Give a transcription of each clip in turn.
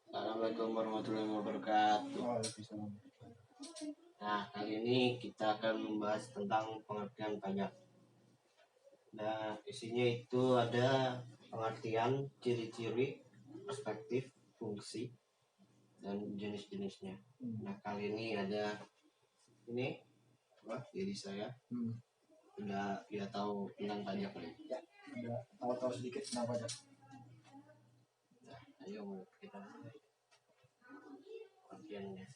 Assalamualaikum warahmatullahi wabarakatuh. Waalaikumsalam. Nah, kali ini kita akan membahas tentang pengertian pajak. Nah, isinya itu ada pengertian, ciri-ciri, perspektif, fungsi, dan jenis-jenisnya. Nah, kali ini ada ini diri saya udah tahu tentang pajak nih. Ya, udah tahu-tahu sedikit tentang pajak. Nah, ayo kita mulai pengertiannya.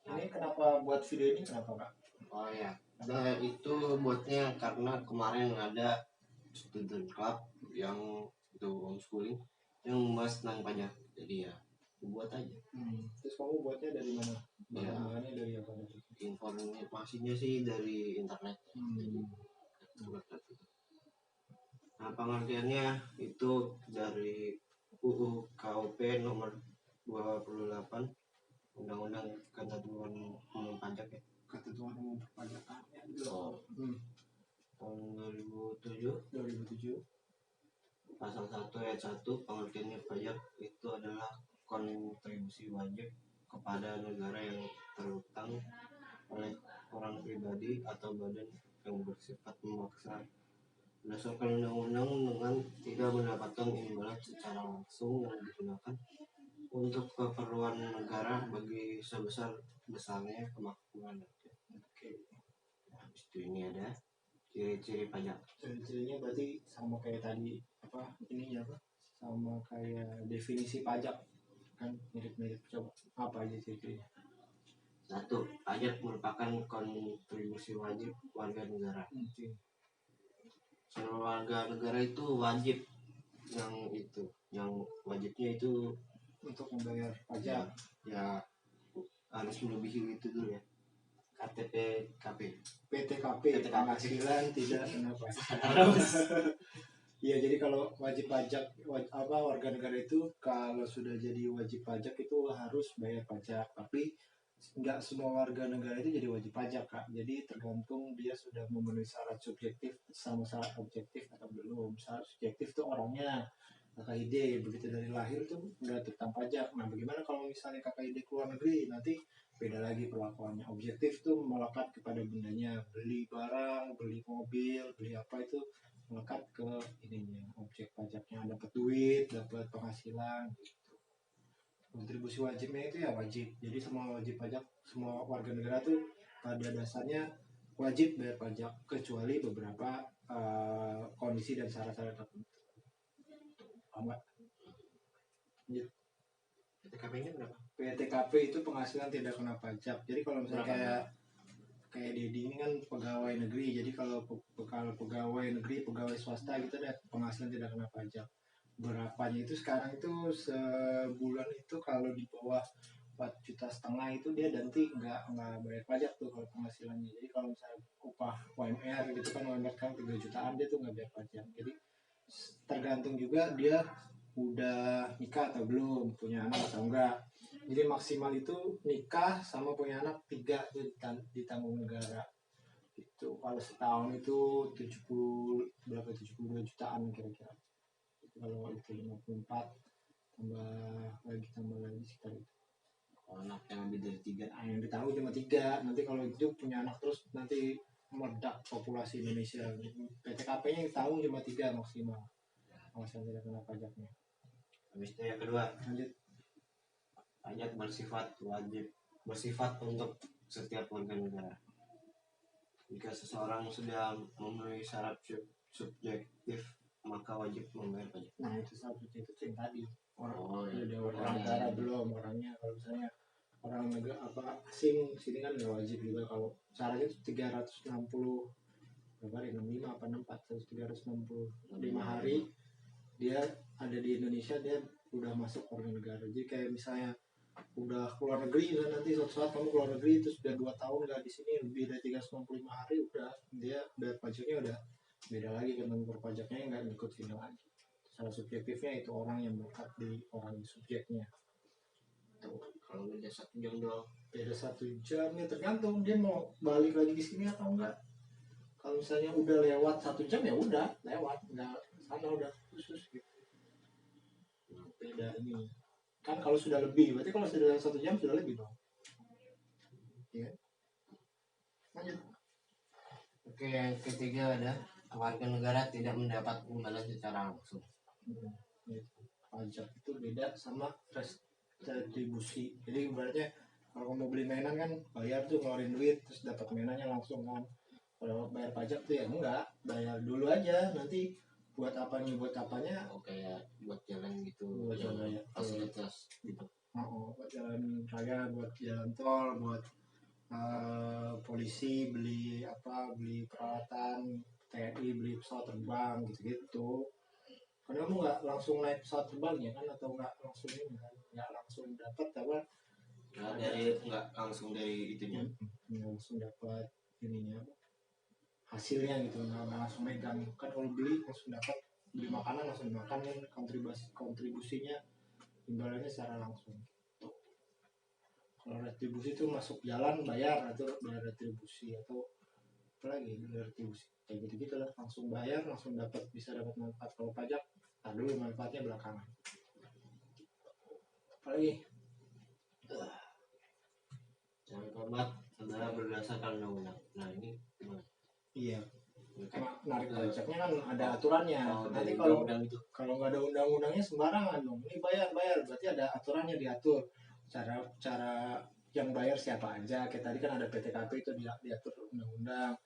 Ini kenapa buat video ini, kenapa Kak? Oh ya, nah itu buatnya karena kemarin ada student club yang itu homeschooling yang membahas tentang pajak, jadi ya buat aja. Terus kamu buatnya dari mana? Ya, Bahan-bahannya dari apa? informasinya sih dari internet. Nah, pengertiannya itu dari UU KUP nomor 28 Undang-Undang Ketentuan Umum Pajak ya. Ketentuan Umum Perpajakan ya, tahun 2007 pasal 1 ayat 1 pengertiannya pajak itu adalah kontribusi wajib kepada negara yang terutang oleh orang pribadi atau badan yang bersifat memaksa berdasarkan undang-undang dengan tidak mendapatkan imbalan secara langsung yang digunakan untuk keperluan negara bagi sebesar-besarnya kemakmuran rakyat. Nah, itu ini ada ciri-ciri pajak. Ciri-cirinya berarti sama kayak tadi sama kayak definisi pajak kan, mirip-mirip. Coba apa aja ciri-cirinya? 1. Pajak merupakan kontribusi wajib warga negara. Seluruh warga negara itu wajib yang wajibnya itu untuk membayar pajak. Ya harus melebihi itu dulu ya. PTKP penghasilan tidak kena pajak. Iya, jadi kalau wajib pajak warga negara itu kalau sudah jadi wajib pajak itu harus bayar pajak, tapi nggak semua warga negara itu jadi wajib pajak Kak. Jadi tergantung dia sudah memenuhi syarat subjektif sama syarat objektif atau belum. Syarat subjektif tuh orangnya KKID, begitu dari lahir tuh nggak tentang pajak. Nah, bagaimana kalau misalnya KKID keluar negeri, nanti beda lagi perlakuannya. Objektif tuh melekat kepada bendanya, beli barang, beli mobil, beli apa itu melekat ke ininya, objek pajaknya, dapat duit, dapat penghasilan gitu. Kontribusi wajibnya itu ya wajib. Jadi semua wajib pajak, semua warga negara tuh pada dasarnya wajib bayar pajak kecuali beberapa kondisi dan syarat-syarat tertentu. Enggak. PTKP-nya berapa? PTKP itu penghasilan tidak kena pajak. Jadi kalau misalnya kayak Dedi ini kan pegawai negeri, jadi kalau pegawai negeri, pegawai swasta gitu ada penghasilan tidak kena pajak. Berapanya itu sekarang itu sebulan itu kalau di bawah 4,5 juta itu dia nanti nggak bayar pajak tuh kalau penghasilannya. Jadi kalau misalnya upah UMR gitu kan, UMR kan 3 jutaan dia tuh nggak bayar pajak. Jadi tergantung juga dia udah nikah atau belum, punya anak atau enggak. Jadi maksimal itu nikah sama punya anak 3 ditanggung negara. Itu kalau setahun itu 72 jutaan kira-kira. Kalau itu 54 tambah lagi sekitar itu. Kalau anak yang lebih dari 3, yang ditahu cuma 3. Nanti kalau itu punya anak terus nanti meledak populasi Indonesia. PTKP-nya yang tahu cuma 3 maksimal. Maksimal tidak kena pajaknya. Habis itu yang kedua, lanjut. Pajak bersifat untuk setiap warga negara. Jika seseorang sudah memenuhi syarat subjektif, maka wajib membayar pajak. Nah, itu syarat subjektif yang tadi. Orang negara belum, orangnya kalau misalnya orang negara asing sini kan nggak wajib juga. Kalau syaratnya itu 365 berapa hari, 65 apa 64 365 hari dia ada di Indonesia, dia udah masuk warga negara. Jadi kayak misalnya udah keluar negeri, dan nanti suatu saat kamu keluar negeri terus udah 2 tahun nggak di sini, lebih dari 365 hari, udah dia bayar pajaknya udah beda lagi kan, pajaknya nggak ngikut sini lagi. Salah subjektifnya itu orang yang melekat di orang subjeknya. Tuh, kalau beda 1 jam doang. Beda 1 jam ya tergantung dia mau balik lagi di sini atau enggak. Kalau misalnya udah lewat 1 jam ya udah lewat, nggak sana udah khusus gitu. Beda ini. Kan kalau sudah lebih, berarti kalau sudah 1 jam sudah lebih dong. Iya. Lanjut. Oke, yang ketiga ada warga negara tidak mendapat imbalan secara langsung. Gitu. Pajak itu beda sama retribusi. Jadi ibaratnya kalau kamu beli mainan kan bayar tuh ngeluarin duit terus dapat mainannya langsung kan. Kalau bayar pajak tuh ya enggak, bayar dulu aja nanti buat apanya Oke ya, buat jalan gitu, Buat yang jalan ya. fasilitas gitu. buat jalan raya, buat jalan tol, buat polisi beli peralatan, TNI beli pesawat terbang gitu-gitu. Karena kamu nggak langsung naik pesawat terbang ya kan, atau nggak langsung ini kan, nggak langsung dapat apa, Nggak langsung dari itunya. nggak langsung dapat ininya hasilnya gitu, nggak langsung megang kan. Kalau beli langsung dapat, beli makanan langsung dimakan kan, kontribusinya imbalannya secara langsung. Kalau retribusi itu masuk jalan bayar, atau bayar retribusi, atau apa lagi bayar retribusi kayak gitu gitu lah, langsung bayar langsung dapat, bisa dapat manfaat. Kalau pajak dulu manfaatnya belakangan. Apalagi Yang keempat adalah berdasarkan undang-undang. Nah ini gimana? iya, Kayak narik pajaknya kan ada aturannya. Nanti dari kalau undang-undang itu. nggak ada undang-undangnya sembarangan dong, ini bayar berarti ada aturannya, diatur cara cara yang bayar siapa aja. Kayak tadi kan ada PTKP itu diatur undang-undang,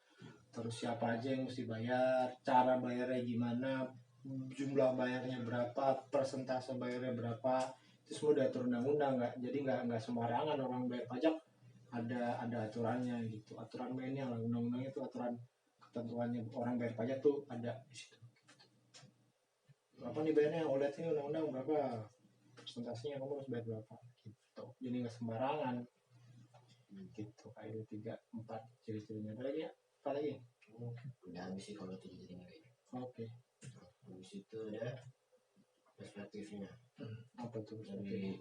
terus siapa aja yang mesti bayar, cara bayarnya gimana, jumlah bayarnya berapa, persentase bayarnya berapa, itu semua diatur undang-undang. Nggak sembarangan orang bayar pajak, ada aturannya gitu, aturan mainnya lah. Undang-undangnya itu aturan ketentuannya, orang bayar pajak tuh ada di situ. Berapa nih bayarnya, OLED ini undang-undang berapa, persentasenya kamu harus bayar berapa gitu. Jadi nggak sembarangan gitu. Kayak 3, 4 ciri-cirinya. Apa lagi ya? Apa lagi? Udah habis sih kalau ciri-cirinya kayak gitu. Oke. Habis itu ada perspektifnya Apa tuh? dari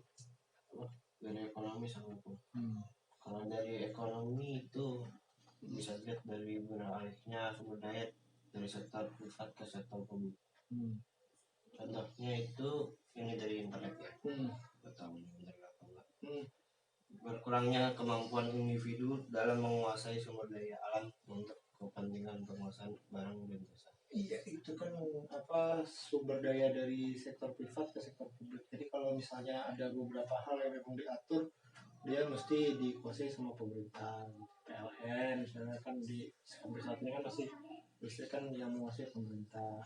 ekonomi sama hukum. Hmm. Kalau dari ekonomi itu bisa dilihat dari beralihnya sumber daya dari sektor privat ke sektor publik. Contohnya itu ini dari internet ya. Betul, benar apa enggak? Berkurangnya kemampuan individu dalam menguasai sumber daya alam untuk kepentingan penguasaan barang dan jasa. Iya, itu kan sumber daya dari sektor privat ke sektor publik. Jadi kalau misalnya ada beberapa hal yang memang diatur, dia mesti dikuasai sama pemerintah. PLN misalnya kan sampai saat ini kan masih listrik kan yang menguasai pemerintah.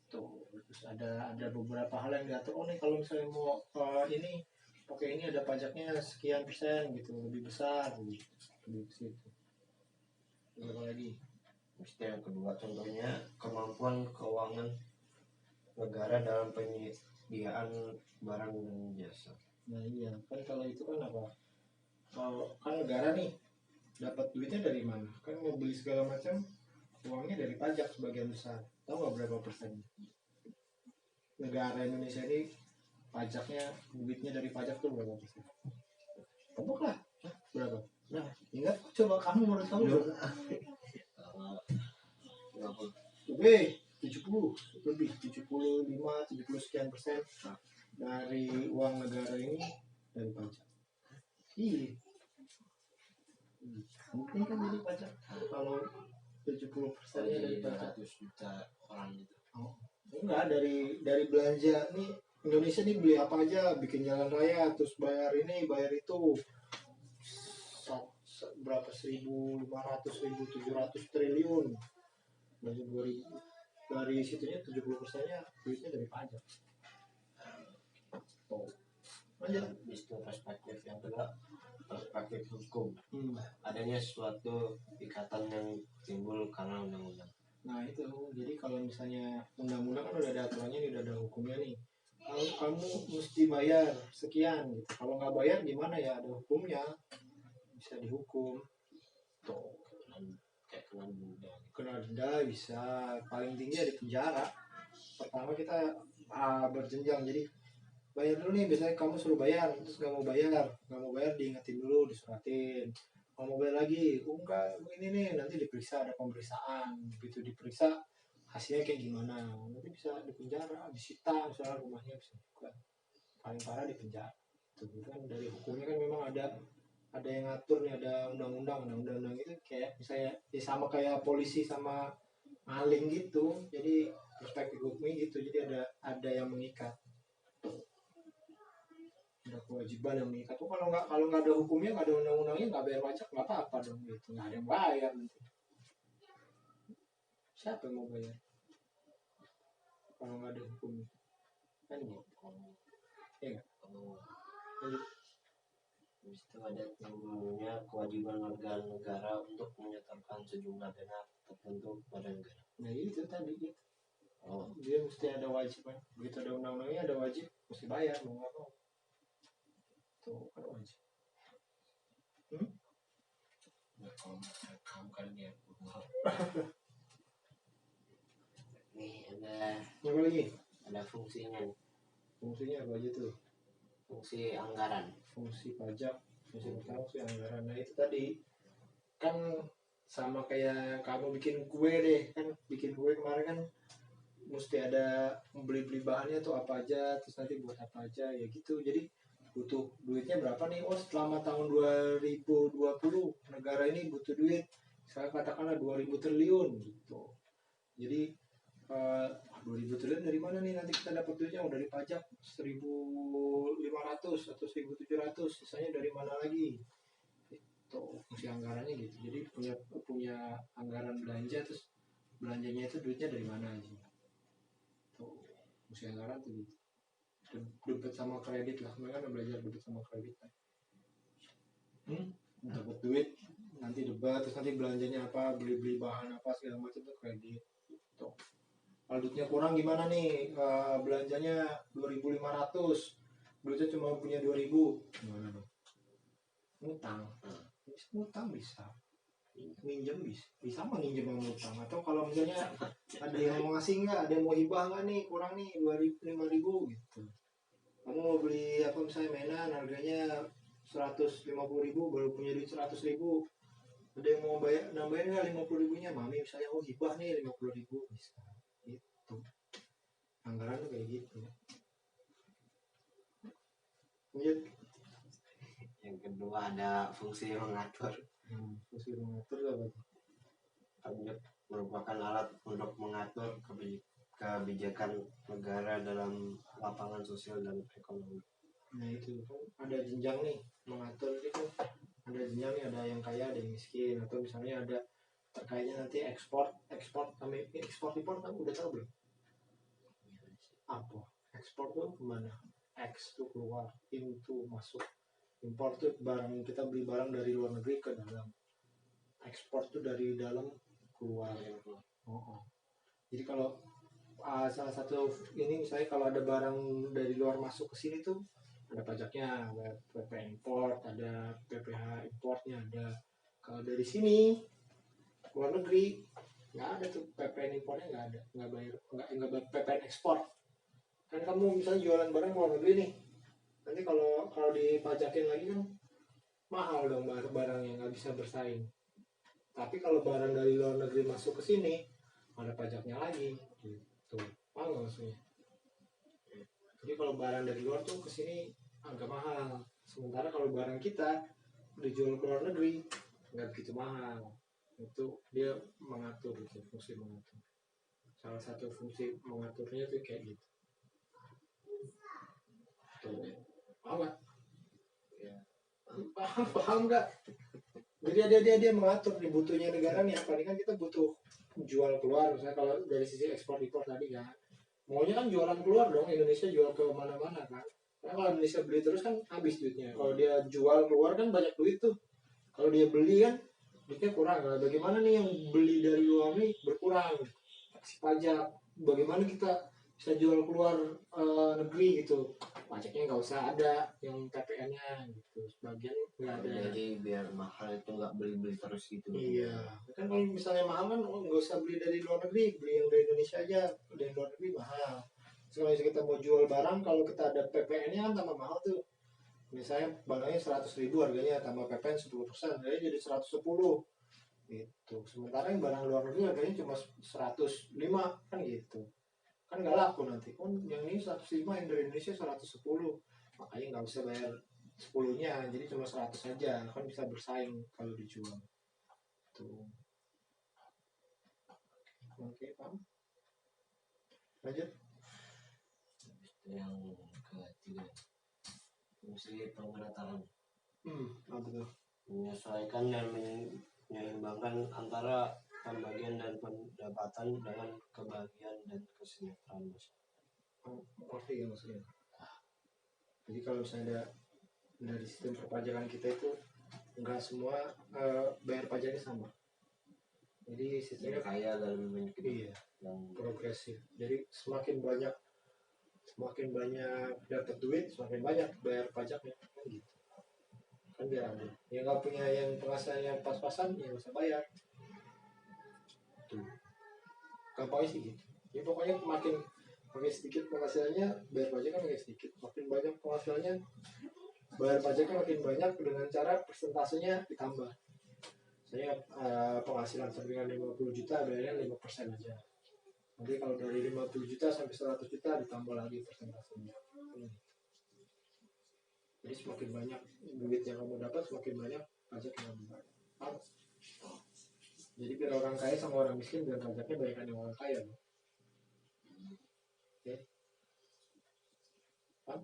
Tuh, terus ada beberapa hal yang diatur. Oh nih, kalau misalnya mau ini pakai ini ada pajaknya sekian persen gitu, lebih besar gitu. Lebih situ. Berapa lagi? Yang kedua contohnya kemampuan keuangan negara dalam penyediaan barang dan jasa. Nah iya, kan kalau itu kan apa? Kalau kan negara nih dapat duitnya dari mana? Kan mau beli segala macam, uangnya dari pajak sebagian besar. Tahu nggak berapa persen? Negara Indonesia ini pajaknya, duitnya dari pajak tuh berapa persen? Tebak lah, berapa? Nah, ingat, coba kamu menurut kamu berapa? Lebih, 70 lebih, 75, 70 sekian persen dari uang negara ini dari pajak. Iya. Mungkin kan jadi pajak kalau 70%-nya dari pajak. 200 juta orang gitu. Oh, enggak, dari belanja nih Indonesia nih, beli apa aja, bikin jalan raya terus bayar ini bayar itu berapa, 1.500 1.700 triliun dari 2000, dari situnya 70%-nya duitnya dari pajak. Oh. Lanjut. Itu perspektif yang kedua, perspektif hukum. Adanya suatu ikatan yang timbul karena undang-undang. Nah itu, jadi kalau misalnya undang-undang kan udah ada aturannya nih, udah ada hukumnya nih. Kalau kamu mesti bayar sekian gitu. Kalau nggak bayar gimana ya, ada hukumnya, bisa dihukum. Tuh. Kayak kena denda. Kena denda bisa, paling tinggi ada penjara. Pertama kita berjenjang, jadi bayar dulu nih, biasanya kamu suruh bayar, terus nggak mau bayar diingetin dulu, disuratin. Kalau mau bayar lagi, enggak, begini nih, nanti diperiksa, ada pemeriksaan. Begitu diperiksa, hasilnya kayak gimana, nanti bisa dipenjara, disita, misalnya rumahnya bisa juga. paling parah di penjara. Itu kan dari hukumnya kan memang ada yang ngatur nih, ada undang-undang itu kayak misalnya ya sama kayak polisi sama maling gitu. Jadi perspektif hukumnya gitu. Jadi ada yang mengikat. Ada kewajiban yang mengikat. Tuh kalau nggak ada hukumnya, nggak ada undang-undangnya, nggak bayar pajak nggak apa-apa dong gitu. Nggak ada yang bayar nanti. Siapa yang mau bayar kalau nggak ada hukumnya? Kan gitu. Ya nggak? Lanjut. Habis itu ada yang namanya kewajiban warga negara untuk menyetorkan sejumlah dana tertentu kepada negara. Nah itu tadi gitu. Oh, Dia mesti ada wajib kan. Begitu ada undang-undangnya ada wajib, mesti bayar mau nggak mau. Tuh kan wajib. ya kalau kamu kan ya. Nih Apa lagi? ada fungsinya nih. Fungsinya apa aja tuh? Fungsi anggaran. Fungsi pajak, fungsi pertama fungsi anggaran. Nah itu tadi kan sama kayak kamu bikin kue deh, kan bikin kue kemarin kan mesti ada beli bahannya tuh apa aja, terus nanti buat apa aja ya gitu. Jadi butuh duitnya berapa nih? Oh selama tahun 2020 negara ini butuh duit, saya katakanlah 2000 triliun gitu. Jadi 2000 triliun dari mana nih nanti kita dapat duitnya? Oh dari pajak 1.500 atau 1.700, sisanya dari mana lagi? Itu fungsi anggarannya gitu. Jadi punya anggaran belanja, terus belanjanya itu duitnya dari mana aja. Tuh fungsi anggaran tuh gitu. Debit sama kredit lah, mereka kan belajar debit sama kredit kan. Dapat duit nanti debat, terus nanti belanjanya apa, beli bahan apa segala macam tuh kredit gitu. Kalau duitnya kurang gimana nih, belanjanya 2.500, duitnya cuma punya 2.000, gimana dong? Ngutang bisa, minjem bisa mah minjem sama ngutang. Atau kalau misalnya ada yang mau ngasih nggak, ada yang mau hibah nggak nih, kurang nih 5.000 gitu, kamu mau beli apa misalnya mainan harganya 150.000, baru punya duit 100.000, ada yang mau bayar nambahin nggak 50.000-nya, mami misalnya, oh hibah nih 50.000, bisa gitu. Anggaran tuh kayak gitu. Lanjut. Yang kedua ada fungsi mengatur. Fungsi mengatur apa tuh? Pajak merupakan alat untuk mengatur kebijakan negara dalam lapangan sosial dan ekonomi. Nah itu kan ada jenjang nih, mengatur itu ada jenjang nih, ada yang kaya, ada yang miskin, atau misalnya ada terkaitnya nanti ekspor impor. Kamu udah tahu belum apa ekspor tuh kemana? X tuh keluar, in tuh masuk, impor tuh barang, kita beli barang dari luar negeri ke dalam, ekspor tuh dari dalam keluar. Jadi kalau salah satu ini misalnya kalau ada barang dari luar masuk ke sini tuh ada pajaknya, ada PPh import, ada PPh importnya ada. Kalau dari sini luar negeri nggak ada tuh PPh importnya, nggak ada, nggak bayar, nggak PPh ekspor. Kan kamu misalnya jualan barang luar negeri nih, nanti kalau dipajakin lagi kan mahal dong barangnya, nggak bisa bersaing. Tapi kalau barang dari luar negeri masuk ke sini ada pajaknya lagi gitu, paham maksudnya? Jadi kalau barang dari luar tuh ke sini agak mahal, sementara kalau barang kita dijual ke luar negeri nggak begitu mahal. Itu dia mengatur gitu, fungsi mengatur. Salah satu fungsi mengaturnya tuh kayak gitu. Tuh, paham nggak? Ya. Paham nggak? Jadi dia mengatur, dibutuhnya negara nih apa nih, kan kita butuh jual keluar, misalnya kalau dari sisi ekspor impor tadi kan, maunya kan jualan keluar dong, Indonesia jual ke mana-mana kan. Karena kalau Indonesia beli terus kan habis duitnya. Kalau dia jual keluar kan banyak duit tuh. Kalau dia beli kan duitnya kurang. Nah, bagaimana nih yang beli dari luar nih berkurang, taksi pajak, bagaimana kita bisa jual keluar negeri gitu, pajaknya nggak usah ada, yang PPN-nya gitu, sebagian nggak ada. Jadi biar mahal itu nggak beli terus gitu. Iya, kan kalau misalnya mahal kan nggak usah beli dari luar negeri, beli yang dari Indonesia aja, dari luar negeri mahal. Kalau kita mau jual barang, kalau kita ada PPN-nya kan tambah mahal tuh. Misalnya barangnya 100.000 harganya, tambah PPN 10%, jadi 110 gitu. Sementara yang barang luar negeri harganya cuma 105 kan gitu. Kan nggak laku nanti. Kan yang ini 105, yang dari Indonesia 110. makanya nggak usah bayar 10-nya, jadi cuma 100 aja, kan bisa bersaing kalau dijual tuh. Oke, paham, lanjut. Yang ketiga, fungsi pemerataan. Apa tuh? Menyesuaikan dan menyeimbangkan antara pembagian dan pendapatan dengan kebahagiaan dan kesejahteraan masyarakat. Ngerti ya maksudnya. Jadi kalau misalnya dari sistem perpajakan kita itu nggak semua bayar pajaknya sama. Jadi sistemnya Yang kaya dan lebih banyak iya, yang progresif. Jadi semakin banyak dapat duit, semakin banyak bayar pajaknya kan gitu. Kan biar adil. Yang nggak punya yang penghasilannya pas-pasan, ya nggak usah bayar. Tuh. Gampangnya sih gitu. Jadi pokoknya makin sedikit penghasilannya, bayar pajaknya makin sedikit. Makin banyak penghasilannya, bayar pajaknya makin banyak dengan cara persentasenya ditambah. Saya penghasilan sampingan 50 juta, bayarnya 5% aja. Nanti kalau dari 50 juta sampai 100 juta ditambah lagi persentasenya. Jadi semakin banyak duit yang kamu dapat, semakin banyak pajak yang kamu bayar. Jadi biar orang kaya sama orang miskin, biar pajaknya banyak yang orang kaya. Oke. Paham?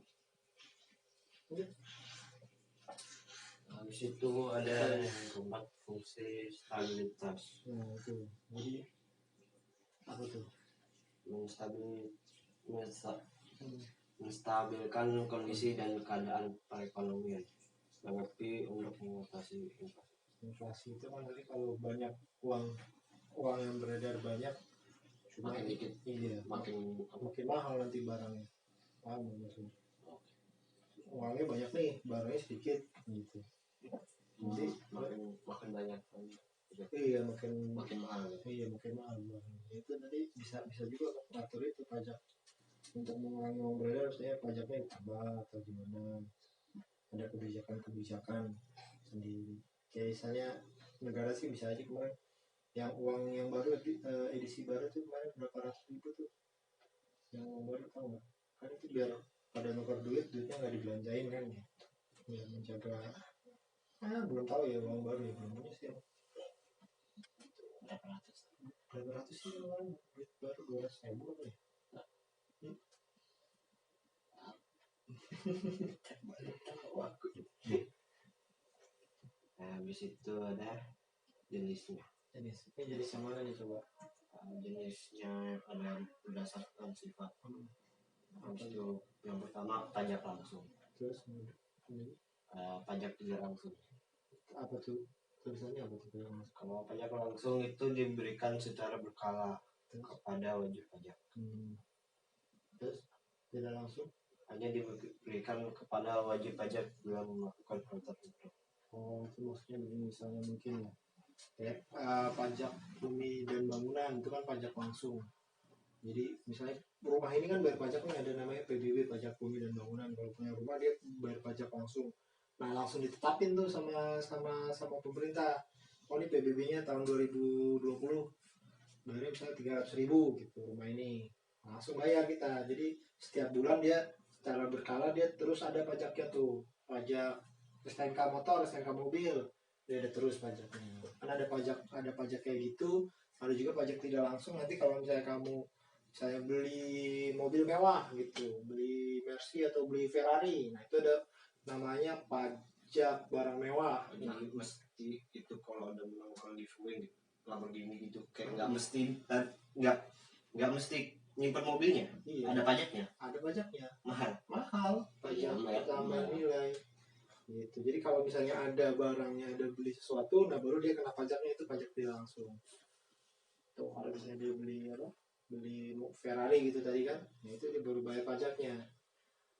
habis itu ada yang keempat, fungsi stabilitas. Itu. Jadi apa tuh? Menstabilkan kondisi dan keadaan perekonomian, seperti untuk mengatasi inflasi. Inflasi itu kan nanti kalau banyak uang yang beredar banyak, cuma Makin dikit, iya, makin mahal nanti barangnya. Paham maksudnya? Uangnya banyak nih, barangnya sedikit gitu. Jadi makin banyak. Iya, makin mahal. Iya, makin mahal barangnya. Itu nanti bisa juga ngatur itu pajak untuk mengurangi uang beredar, misalnya pajaknya ditambah atau gimana. Ada kebijakan sendiri. Kayak misalnya negara sih bisa aja kemarin yang uang yang baru edisi baru tuh kemarin berapa ratus ribu tuh yang uang baru, tau nggak? Kan itu biar pada nuker duitnya nggak dibelanjain kan ya, biar menjaga belum tahu ya uang baru ya, belum punya sih. Berapa ratus sih uang duit baru, 200.000 apa ya? Habis itu ada jenisnya. Jenis yang mana nih coba? Jenisnya ada berdasarkan sifat. Habis itu yang pertama pajak langsung. Terus pajak tidak langsung. Apa tuh? Tulisannya apa tuh? Kalau pajak langsung itu diberikan secara berkala kepada wajib pajak. Terus tidak langsung hanya diberikan kepada wajib pajak bila melakukan hal tertentu. Oh, itu maksudnya begini, misalnya mungkin ya pajak bumi dan bangunan itu kan pajak langsung. Jadi misalnya rumah ini kan bayar pajak nih, ada namanya PBB, pajak bumi dan bangunan. Kalau punya rumah dia bayar pajak langsung. Nah, langsung ditetapin tuh sama pemerintah. Oh, ini PBB-nya tahun 2020 bayarnya misalnya 300.000 gitu rumah ini. Langsung bayar kita. Jadi setiap bulan dia secara berkala dia terus ada pajaknya tuh. Pajak STNK motor, STNK mobil, dia ada terus pajaknya. Kan ada pajak kayak gitu, ada juga pajak tidak langsung. Nanti kalau misalnya saya beli mobil mewah gitu, beli Mercy atau beli Ferrari, nah itu ada namanya pajak barang mewah. Nah, mesti itu kalau ada kalau di Fueng Lamborghini gitu kayak nggak mesti nyimpen mobilnya. Iya. Ada pajaknya. Mahal. Pajak tambahan nilai. Gitu. Jadi kalau misalnya ada barangnya, ada beli sesuatu, nah baru dia kena pajaknya, itu pajak tidak langsung. Tuh kalau misalnya dia beli Ferrari gitu tadi kan, nah itu dia baru bayar pajaknya.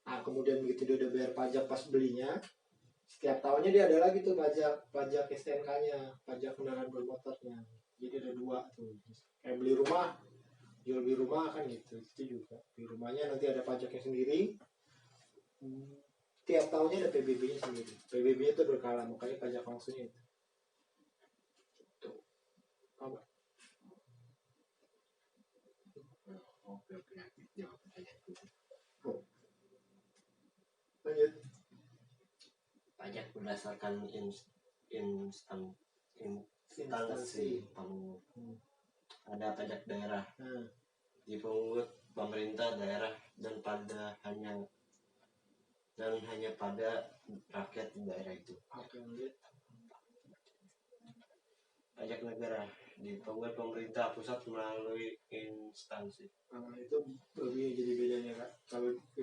Nah kemudian begitu dia udah bayar pajak pas belinya, setiap tahunnya dia ada lagi tuh pajak STNK-nya, pajak kendaraan bermotornya. Jadi ada 2 tuh. Kayak beli rumah, jual beli rumah kan gitu, itu juga. Di rumahnya nanti ada pajaknya sendiri. Tiap tahunnya ada PBB-nya sendiri. PBB-nya itu berkala, makanya pajak langsungnya itu. Tuh. Apa? Oke. Jawab pertanyaan itu. Lanjut. menggunakan instansi pemungut. Ada pajak daerah dipungut pemerintah daerah dan hanya pada rakyat daerah itu. Pajak negara dipungut pemerintah pusat melalui instansi. Itu lebih jadi bedanya Kak.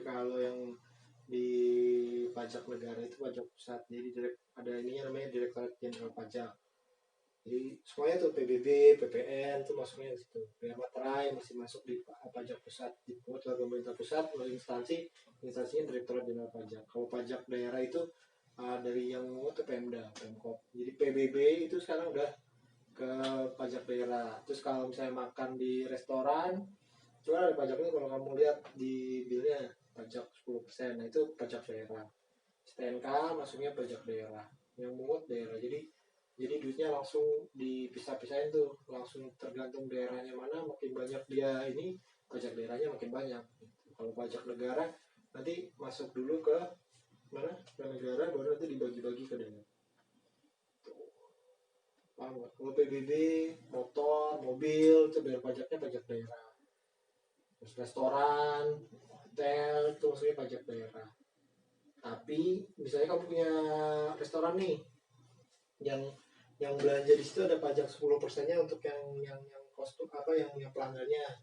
Kalau yang di pajak negara itu pajak pusat, jadi ada ininya namanya Direktorat Jenderal Pajak. Jadi semuanya tuh PBB, PPN tuh masuknya di situ. Bea materai masih masuk di pajak pusat, dipungut oleh pemerintah pusat melalui instansinya Direktorat Jenderal Pajak. Kalau pajak daerah itu dari yang mengut ke Pemda, Pemkop. Jadi PBB itu sekarang udah ke pajak daerah. Terus kalau misalnya makan di restoran, cuma ada pajaknya kalau kamu lihat di bilnya pajak 10%, nah itu pajak daerah. STNK masuknya pajak daerah, yang mungut daerah. Jadi duitnya langsung dipisah-pisahin tuh, langsung tergantung daerahnya mana, makin banyak dia ini pajak daerahnya makin banyak. Kalau pajak negara nanti masuk dulu ke mana, ke negara, baru nanti dibagi-bagi ke daerah. Kalau PBB, motor, mobil itu bayar pajaknya pajak daerah. Terus restoran, hotel itu maksudnya pajak daerah. Tapi misalnya kamu punya restoran nih, yang belanja di situ ada pajak 10%-nya untuk yang kostum yang pelanggannya.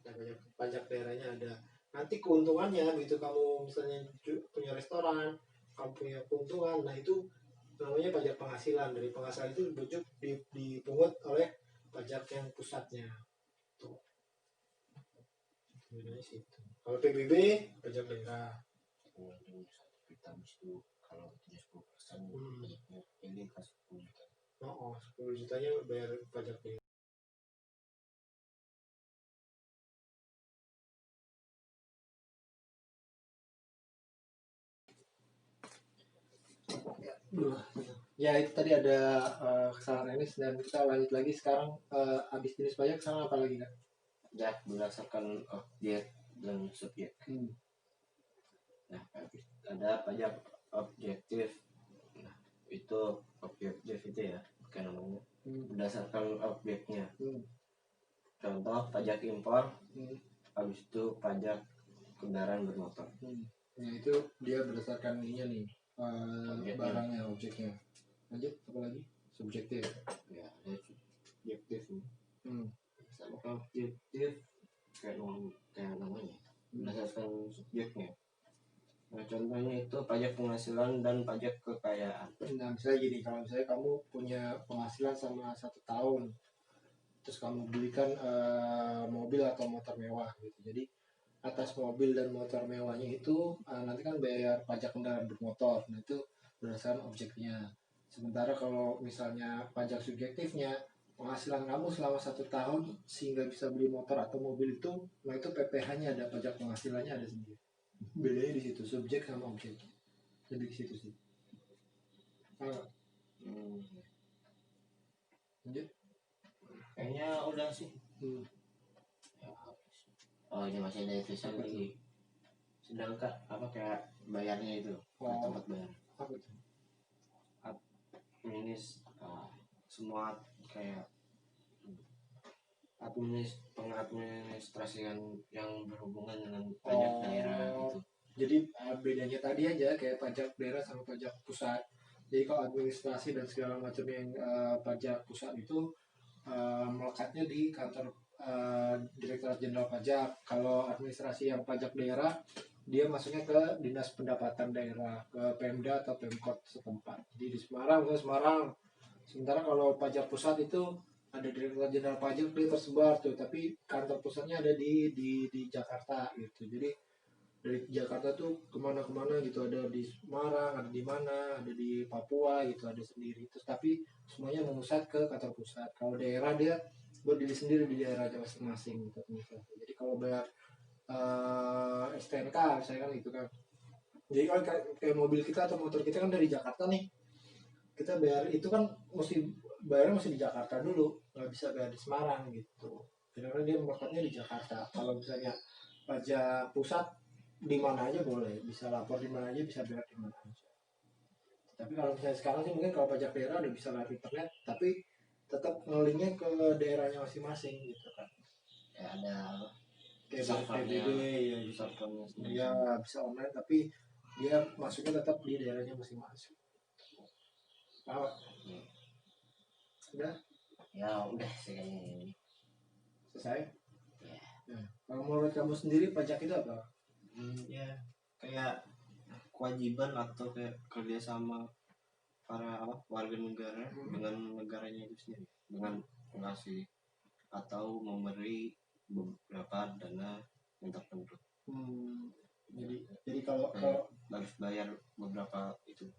Nah, pajak daerahnya ada. Nanti keuntungannya gitu, kamu misalnya punya restoran, kamu punya keuntungan, nah itu namanya pajak penghasilan. Dari penghasilan itu dipungut oleh pajak yang pusatnya. Tuh. Bedanya situ. Kalau PBB pajak daerah. Kalau tidak 10% pajaknya ini kasih 10 juta. 10 jutanya bayar pajak daerah. Ya itu tadi ada kesalahan Enis, dan kita lanjut lagi sekarang. Habis jenis pajak sekarang apa lagi Kak? Ya, berdasarkan objek dan subjek. Nah, ada pajak objektif. Nah, itu objektif itu ya, bukan namanya. Berdasarkan objeknya. Contoh pajak impor, habis itu pajak kendaraan bermotor. Nah itu dia berdasarkan ininya nih, barangnya, objeknya. Lanjut apa lagi? Subjektif. Ya, ada subjektif. Sama objektif kayak namanya, berdasarkan subjeknya. Nah, contohnya itu pajak penghasilan dan pajak kekayaan. Nah, misalnya gini, kalau misalnya kamu punya penghasilan sama 1 tahun, terus kamu belikan mobil atau motor mewah gitu. Jadi atas mobil dan motor mewahnya itu nanti kan bayar pajak kendaraan bermotor. Nah itu berdasarkan objeknya. Sementara kalau misalnya pajak subjektifnya, penghasilan kamu selama 1 tahun sehingga bisa beli motor atau mobil itu, nah itu PPh-nya ada, pajak penghasilannya ada sendiri. Bedanya di situ, subjek sama objek. Lebih di situ sih. Lanjut. Kayaknya udah sih. Ya, ini masih ada tulisan lagi. Sedangkan kayak bayarnya itu, tempat bayar. Apa itu? Semua kayak pengadministrasian yang berhubungan dengan pajak daerah gitu. Jadi bedanya tadi aja kayak pajak daerah sama pajak pusat. Jadi kalau administrasi dan segala macam yang pajak pusat itu melekatnya di kantor Direktorat Jenderal Pajak. Kalau administrasi yang pajak daerah, dia masuknya ke Dinas Pendapatan Daerah, ke Pemda atau Pemkot setempat. Jadi di Semarang, misalnya Semarang. Sementara kalau pajak pusat itu ada Direktorat Jenderal Pajak, dia tersebar tuh, tapi kantor pusatnya ada di Jakarta gitu. Jadi dari Jakarta tuh kemana-kemana gitu, ada di Semarang, ada di mana, ada di Papua gitu, ada sendiri. Terus tapi semuanya memusat ke kantor pusat. Kalau daerah dia berdiri sendiri di daerahnya masing-masing gitu. Jadi kalau bayar STNK misalnya kan gitu kan. Jadi kalau kayak mobil kita atau motor kita kan dari Jakarta nih, kita bayar itu kan bayarnya mesti di Jakarta dulu, nggak bisa bayar di Semarang gitu. Karena dia melekatnya di Jakarta. Kalau misalnya pajak pusat di mana aja boleh, bisa lapor di mana aja, bisa bayar di mana aja. Tapi kalau misalnya sekarang sih mungkin kalau pajak daerah udah bisa lewat internet, tapi tetap ngelinknya ke daerahnya masing-masing gitu kan. Ya ada Kayak servernya, PBB ya bisa. servernya sendiri. Ya bisa online tapi dia masuknya tetap di daerahnya masing-masing. Oh, udah Ya udah sih kayaknya ini. selesai. Ya. Nah, kalau menurut kamu sendiri pajak itu apa? Ya kayak kewajiban atau kayak kerja sama para warga negara dengan negaranya itu sendiri, dengan mengasih atau memberi beberapa dana yang tertentu. Jadi kalau harus bayar beberapa itu.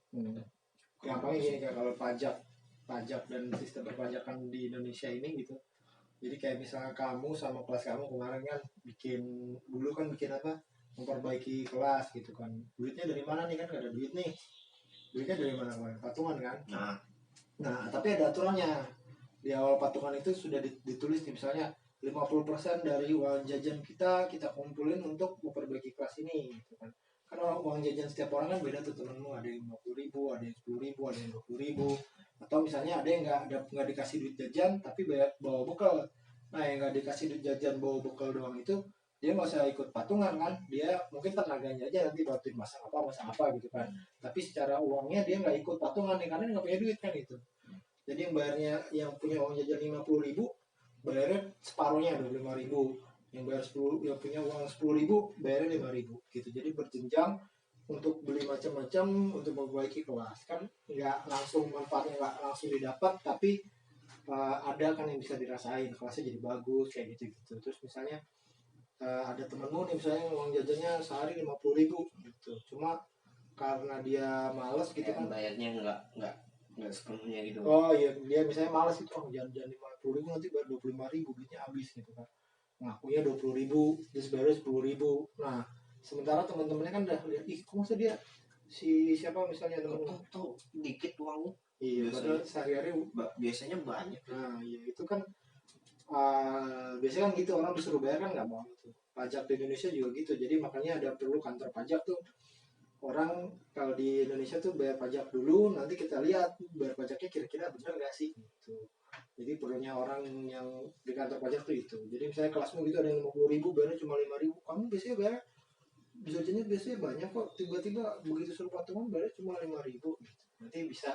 gampangnya gini kan, kalau pajak dan sistem perpajakan di Indonesia ini gitu. Jadi kayak misalnya kamu sama kelas kamu kemarin kan dulu kan bikin apa? Memperbaiki kelas gitu kan. Duitnya dari mana nih, kan gak ada duit nih. Duitnya dari mana kemarin? Patungan kan? Nah, tapi ada aturannya. Di awal patungan itu sudah ditulis nih, misalnya 50% dari uang jajan kita kumpulin untuk memperbaiki kelas ini gitu kan. Karena uang jajan setiap orang kan beda tuh temenmu, ada yang 50.000, ada yang 10.000, ada yang 20.000, atau misalnya ada yang nggak dikasih duit jajan tapi bawa bekal. Nah, yang nggak dikasih duit jajan bawa bekal doang itu dia nggak usah ikut patungan kan, dia mungkin tenaganya aja nanti bantuin masak apa gitu kan, tapi secara uangnya dia nggak ikut patungan nih karena nggak punya duit kan itu. Jadi yang bayarnya, yang punya uang jajan 50.000 bayarnya separuhnya 25.000, yang bayar 10, yang punya uang 10.000 bayarnya 5.000 gitu. Jadi berjenjang untuk beli macam-macam untuk memperbaiki kelas kan, nggak langsung manfaatnya nggak langsung didapat, tapi ada kan yang bisa dirasain, kelasnya jadi bagus kayak gitu. Terus misalnya ada temenmu nih misalnya uang jajannya sehari 50.000 gitu, cuma karena dia males gitu kan bayarnya nggak sepenuhnya gitu. Oh iya, dia misalnya males itu, jangan 50.000 nanti bayar 25.000 duitnya habis gitu kan. Ngakunya 20.000, terus bayar 10.000. Nah, sementara teman-temannya kan udah lihat, ih kok masa dia siapa misalnya temen tuh dikit uang. Iya, padahal sehari-hari biasanya banyak. Nah, iya itu kan biasanya kan gitu, orang disuruh bayar kan nggak mau gitu. Pajak di Indonesia juga gitu, jadi makanya ada perlu kantor pajak tuh. Orang kalau di Indonesia tuh bayar pajak dulu, nanti kita lihat bayar pajaknya kira-kira benar nggak sih gitu. Jadi perlunya orang yang di kantor pajak tuh itu. Jadi misalnya kelasmu gitu ada yang 50.000 bayarnya cuma 5.000, kamu biasanya bayar jajannya biasanya banyak kok, tiba-tiba begitu suruh patungan bayarnya cuma 5.000 gitu. Nanti bisa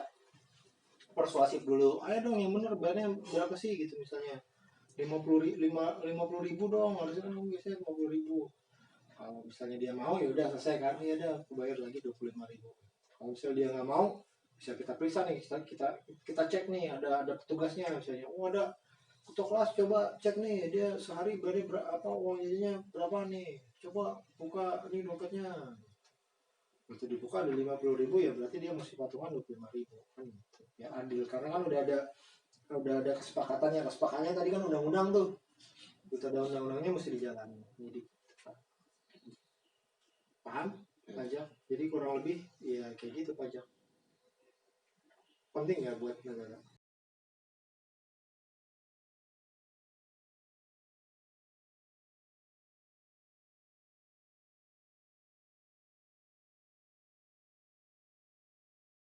persuasif dulu, ayo dong yang benar bayarnya berapa sih gitu, misalnya 50.000 dong, harusnya kan biasanya 50.000. Kalau misalnya dia mau ya udah selesai kan, ya udah aku bayar lagi 25.000. Kalau misalnya dia nggak mau, bisa kita periksa nih, kita cek nih, ada petugasnya misalnya, ada ketua kelas, coba cek nih dia sehari bayar berapa, uang jajannya berapa nih, coba buka nih dompetnya. Begitu dibuka ada 50.000, ya berarti dia mesti patungan 25.000 kan gitu. Ya adil, karena kan udah ada kesepakatannya tadi kan undang-undang tuh, kita ada undang-undangnya mesti dijalani. Jadi paham pajak, jadi kurang lebih ya kayak gitu. Pajak penting ya buat negara.